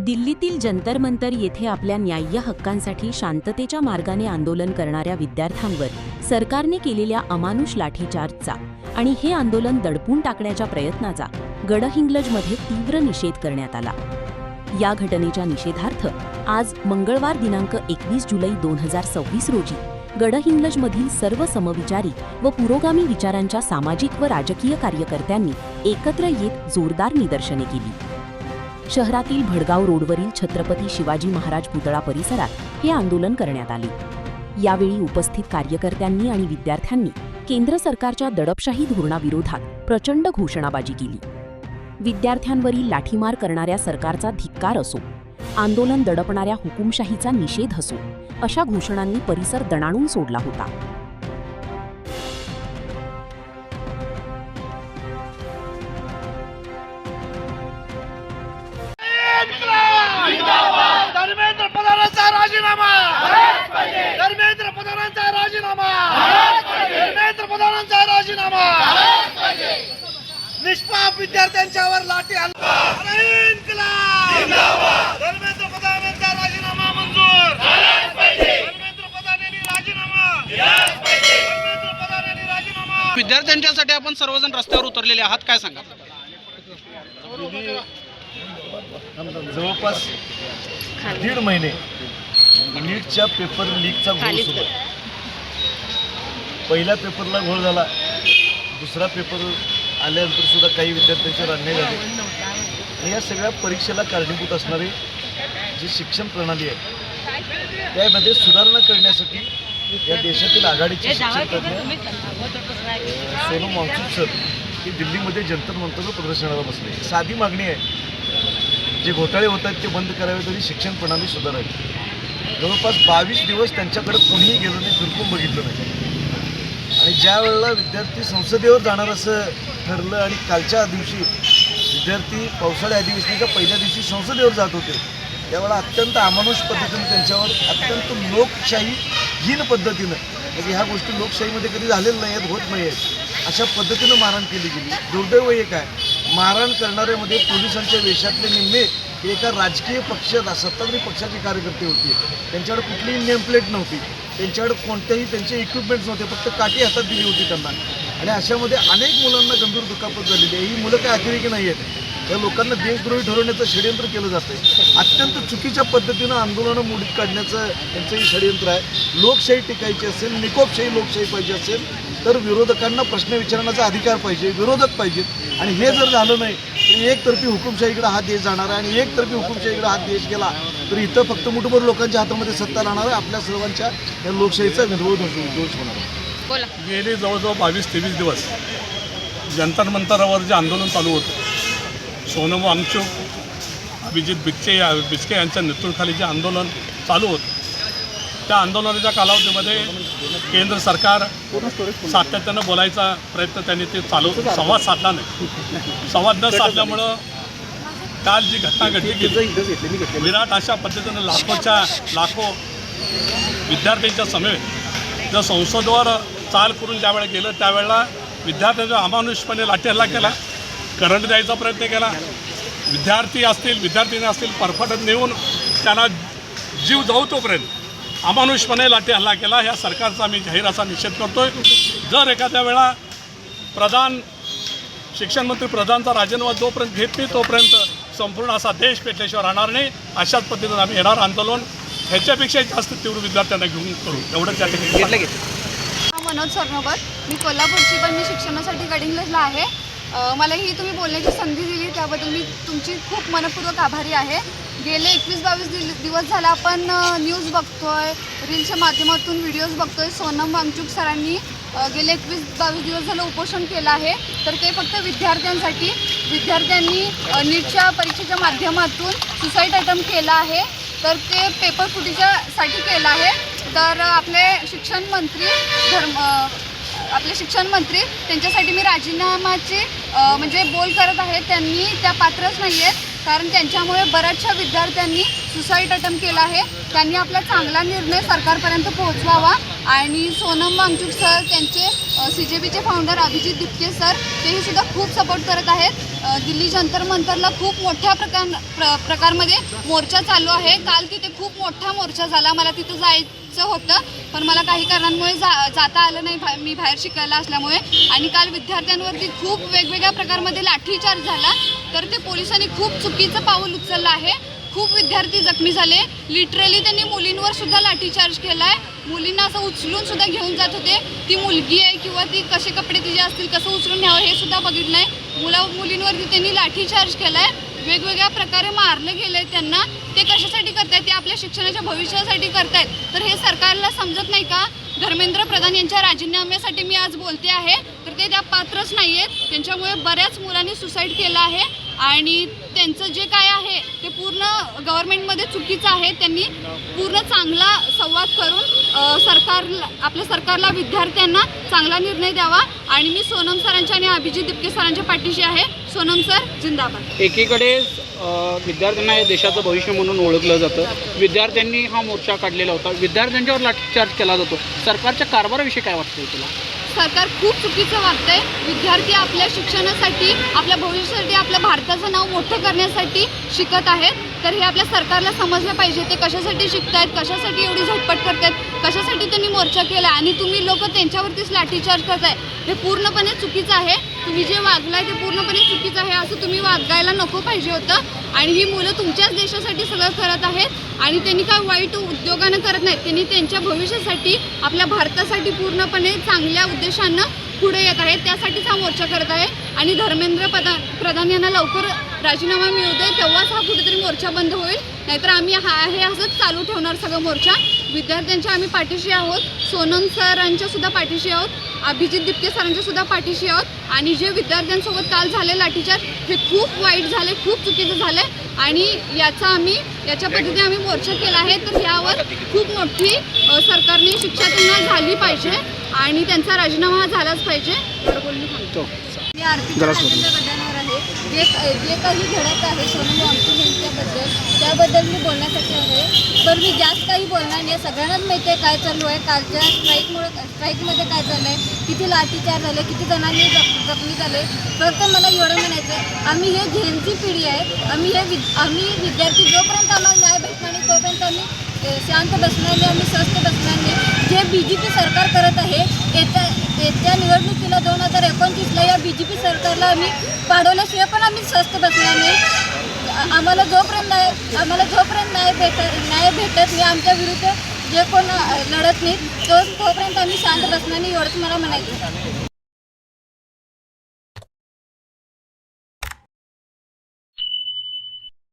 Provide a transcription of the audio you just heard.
दिल्लीतील जंतर मंतर येथे आपल्या न्याय्य हक्कांसाठी शांततेच्या मार्गाने आंदोलन करणाऱ्या विद्यार्थ्यांवर सरकारने केलेल्या अमानुष लाठीचार्जचा आणि हे आंदोलन दडपून टाकण्याच्या प्रयत्नाचा गडहिंग्लजमध्ये तीव्र निषेध करण्यात आला। या घटनेच्या निषेधार्थ आज मंगळवार दिनांक 21 जुलै 2026 रोजी गडहिंग्लजमधील सर्व समविचारी व पुरोगामी विचारांच्या सामाजिक व राजकीय कार्यकर्त्यांनी एकत्र येत जोरदार निदर्शने केली। शहरातील भडगाव रोडवरील छत्रपती शिवाजी महाराज पुतळा परिसरात हे आंदोलन करण्यात आले। यावेळी उपस्थित कार्यकर्त्यांनी आणि विद्यार्थ्यांनी केंद्र सरकारच्या दडपशाही धोरणाविरोधात प्रचंड घोषणाबाजी केली। विद्यार्थ्यांवरील लाठीमार करणाऱ्या सरकारचा धिक्कार असो, आंदोलन दडपणाऱ्या हुकुमशाहीचा निषेध असो, अशा घोषणांनी परिसर दणाणून सोडला होता। धर्मेंद्र प्रधानांचा राजीनामा, धर्मेंद्र प्रधानांचा राजीनामा, धर्मेंद्र प्रधानांचा राजीनामा, निष्पाप विद्यार्थ्यांच्यावर लाठी हल्ला, धर्मेंद्र प्रधानांचा राजीनामा मंजूर, धर्मेंद्र प्रधानांनी राजीनामा, धर्मेंद्र प्रधानांनी राजीनामा। विद्यार्थ्यांच्यासाठी आपण सर्वजण रस्त्यावर उतरलेले आहात, काय सांगा? जवळपास 1.5 महिने नीटच्या पेपर लीकचा घोळ सुरू आहे। पहिल्या पेपरला घोळ झाला, दुसरा पेपर आल्यानंतर सुद्धा काही विद्यार्थ्यांचे अन्याय झाले। या सगळ्या परीक्षेला कारणीभूत असणारी जी शिक्षण प्रणाली आहे त्यामध्ये सुधारणा करण्यासाठी या देशातील आघाडीचे शिक्षणतज्ञ सोनम वांगचुक सर हे दिल्लीमध्ये जंतर मंतर प्रदर्शनाला बसले। साधी मागणी आहे, जे घोटाळे होत आहेत ते बंद करावे तरी शिक्षण प्रणाली सुधारावी। जवळपास 22 दिवस त्यांच्याकडे कोणीही गेलं नाही, फिरकून बघितलं नाही। आणि ज्या वेळेला विद्यार्थी संसदेवर जाणार असं ठरलं आणि कालच्या दिवशी विद्यार्थी पावसाळी अधिवेशनाच्या पहिल्या दिवशी संसदेवर जात होते, त्यावेळेला अत्यंत अमानुष पद्धतीने त्यांच्यावर अत्यंत लोकशाहीहीन पद्धतीनं, म्हणजे ह्या गोष्टी लोकशाहीमध्ये कधी झालेल्या नाही आहेत, होत नाही आहेत, अशा पद्धतीनं मारहाण केली गेली। दुर्दैव एक आहे, मारहाण करणाऱ्यामध्ये पोलिसांच्या वेशातले निम्मे हे एका राजकीय पक्षात सत्ताधारी पक्षाचे कार्यकर्ते होते। त्यांच्याकडे कुठलीही नेमप्लेट नव्हती, त्यांच्याकडे कोणत्याही त्यांचे इक्विपमेंट्स नव्हते, फक्त काठी हातात दिली होती त्यांना। आणि अशामध्ये अनेक मुलांना गंभीर दुखापत झालेली आहे। ही मुलं काय अतिरेकी नाही आहेत, या लोकांना देशद्रोही ठरवण्याचं षडयंत्र केलं जातं आहे। अत्यंत चुकीच्या पद्धतीनं आंदोलनं मोडीत काढण्याचं त्यांचंही षडयंत्र आहे। लोकशाही टिकायची असेल, निकोपशाही लोकशाही पाहिजे असेल तर विरोधकांना प्रश्न विचारण्याचा अधिकार पाहिजे, विरोधक पाहिजेत। आणि हे जर झालं नाही तर एकतर्फी हुकुमशाहीकडे हा देश जाणार आहे, आणि एकतर्फी हुकुमशाहीकडे हा देश गेला तर इथं फक्त मुठभर लोकांच्या हातामध्ये सत्ता राहणार आहे, आपल्या सर्वांच्या या लोकशाहीचा निर्वोध दोष होणार आहे। गेले जवळजवळ 22-23 दिवस जंतर मंतरावर जे आंदोलन चालू होतं, सोनम वांगचुक, अभिजित बिचके यांच्या नेतृत्वाखाली जे आंदोलन चालू होतं, त्या आंदोलनाच्या कालावधीमध्ये केंद्र सरकार सातत्यानं बोलायचा प्रयत्न त्यांनी ते संवाद साधला नाही। संवाद न साधल्यामुळं काल जी घटना घडली विराट अशा पद्धतीनं लाखो विद्यार्थ्यांच्या समेत जर संसदेवर चाल करून ज्यावेळेला गेलं त्यावेळेला विद्यार्थ्यांचा अमानुषपणे लाठी हल्ला केला, करंट द्यायचा प्रयत्न केला। विद्यार्थिनी असतील परफटत नेऊन त्यांना जीव जाऊ तोपर्यंत अमानुषपणे लाठी हल्ला केला। ह्या सरकारचा मी जाहीर असा निषेध करतोय। जर एखाद्या वेळा शिक्षण मंत्री प्रधानचा राजीनामा जोपर्यंत घेत नाही तोपर्यंत संपूर्ण असा देश पेटल्याशिवाय राहणार नाही। अशाच पद्धतीनं आम्ही येणार आंदोलन ह्याच्यापेक्षा जास्त तीव्र विद्यार्थ्यांना घेऊन करू, एवढंच त्या ठिकाणी मनोज सरनोबत, मी कोल्हापूरची, पण मी शिक्षणासाठी गडहिंग्लजला आहे। मला ही तुम्ही बोलण्याची संधी दिली त्याबद्दल मी तुमची खूप मनपूर्वक आभारी आहे। गेले 21-22 दिवस झाला आपण न्यूज बघतोय, रीलच्या माध्यमातून व्हिडिओज बघतोय। सोनम वांगचुक सरांनी गेले 21-22 दिवस झालं उपोषण केलं आहे, तर ते फक्त विद्यार्थ्यांनी नीटच्या परीक्षेच्या माध्यमातून सुसाईड अटेम्प्ट केला आहे, तर ते पेपर फुटीच्यासाठी केलं आहे। तर आपले शिक्षण मंत्री त्यांच्यासाठी मी राजीनामाची म्हणजे बोल करत आहे। त्यांनी त्या पात्रच नाही आहेत, कारण त्यांच्यामुळे बऱ्याचशा विद्यार्थ्यांनी सुसाईड अटेम्प्ट केला आहे। त्यांनी आपला चांगला निर्णय सरकारपर्यंत पोहोचवावा आणि सोनम वांगचुक सर त्यांचे CJPचे फाउंडर अभिजित दिपके सर तेही सुद्धा खूप सपोर्ट करत आहेत. दिल्ली जंतर मंतरला खूप मोठ्या प्रकारमध्ये मोर्चा चालू आहे. काल तिथे खूप मोठा मोर्चा झाला. मला तिथं जायचं होतं पण मला काही कारणांमुळे जाता आलं नाही, मी बाहेर शिकायला असल्यामुळे. आणि काल विद्यार्थ्यांवरती खूप वेगवेगळ्या प्रकारमध्ये लाठीचार्ज झाला. तर ते पोलिसांनी खूप चुकीचं पाऊल उचललं आहे. खूप विद्यार्थी जखमी झाले. लिटरली त्यांनी मुलींवर सुद्धा लाठीचार्ज केला आहे. मुलींना असं उचलून सुद्धा घेऊन जात होते. ती मुलगी आहे किंवा ती कसे कपडे तिचे असतील, कसं उचलून न्यावं हे सुद्धा बघितलं नाही. मुलींवरती त्यांनी लाठीचार्ज केला आहे. वेगवेगळ्या प्रकारे मारलं गेलं आहे त्यांना. ते कशासाठी करतायत? ते आपल्या शिक्षणाच्या भविष्यासाठी करतायत. तर हे सरकारला समजत नाही का? धर्मेंद्र प्रधान यांच्या राजीनाम्यासाठी मी आज बोलते आहे. तर ते त्या पात्रच नाही आहेत. त्यांच्यामुळे बऱ्याच मुलांनी सुसाईड केलं आहे आणि त्यांचं जे काय आहे ते पूर्ण गव्हर्नमेंटमध्ये चुकीचं आहे. त्यांनी पूर्ण चांगला संवाद करून आपल्या सरकारला विद्यार्थ्यांना चांगला निर्णय द्यावा. आणि मी सोनम सरांच्या आणि अभिजित दिपके सरांच्या पाठीशी आहे. सोनम सर जिंदाबाद. एकीकडे विद्यार्थ्यांना हे देशाचं भविष्य म्हणून ओळखलं जातं. विद्यार्थ्यांनी हा मोर्चा काढलेला होता. विद्यार्थ्यांच्यावर लाठीचार्ज केला जातो. सरकारच्या कारभाराविषयी काय वाटतं तुला? सरकार खूप चुकीचं वागतंय. विद्यार्थी आपल्या शिक्षणासाठी, आपल्या भविष्यासाठी, आपल्या भारताचं नाव मोठं करण्यासाठी शिकत आहेत. तर हे आपल्या सरकारला समजलं पाहिजे. ते कशासाठी शिकतायत, कशासाठी एवढी झटपट करतायत, कशासाठी त्यांनी मोर्चा केला आणि तुम्ही लोक त्यांच्यावरतीच लाठीचार्ज करताय. हे पूर्णपणे चुकीचं आहे. तुम्ही जे वागलाय ते पूर्णपणे चुकीचं आहे. असं तुम्ही वागायला नको पाहिजे होतं. आणि ही मुलं तुमच्याच देशासाठी सगळं करत आहेत आणि त्यांनी काय वाईट उद्योगानं करत नाहीत. त्यांनी त्यांच्या भविष्यासाठी, आपल्या भारतासाठी पूर्णपणे चांगल्या उद्देशानं पुढे येत आहेत. त्यासाठीच हा मोर्चा करत आहे. आणि धर्मेंद्र प्रधान यांना लवकर राजीनामा मिळू दे, तेव्हाच हा कुठेतरी मोर्चा बंद होईल. नाहीतर आम्ही हे असंच चालू ठेवणार सगळं मोर्चा. विद्यार्थ्यांच्या आम्ही पाठीशी आहोत. सोनम सरांच्या सुद्धा पाठीशी आहोत. अभिजित दिपके सरांच्या सुद्धा पाठीशी आहोत. आणि जे विद्यार्थ्यांसोबत काल झाले लाठीचार्ज हे खूप वाईट झाले, खूप चुकीचं झालं आणि याच्या पद्धतीने आम्ही मोर्चा केला आहे. तर यावर खूप मोठी सरकारने शिक्षा त्यांना झाली पाहिजे आणि त्यांचा राजीनामा झालाच पाहिजे. मी आर्थिक बदलांवर आहे. जे काही घडत आहे सोनम वांगचूक यांच्याबद्दल, त्याबद्दल मी बोलण्यासाठी आहे. पण मी जास्त काही बोलणार नाही. सगळ्यांनाच माहिती आहे काय चालू आहे. कालच्या स्ट्राईकमध्ये काय झालं आहे, किती लाठीचार्ज झाले, किती जणांनी जखमी झाले. फक्त मला एवढं म्हणायचं आहे, आम्ही हे झेनची पिढी आहे. आम्ही विद्यार्थी जोपर्यंत आम्हाला न्याय भेटणार नाही तोपर्यंत आम्ही शांत बसणार नाही, आम्ही स्वस्थ बसणार नाही. जे BJP सरकार करत आहे, येत्या निवडणुकीला 2029ला या BJP सरकारला आम्ही पाडवल्याशिवाय पण आम्ही स्वस्थ बसणार नाही. आम्हाला जोपर्यंत न्याय भेटत नाही, आमच्या विरुद्ध जे कोण लढत नाहीत तोपर्यंत आम्ही शांत बसणार नाही. एवढंच मला म्हणायचं.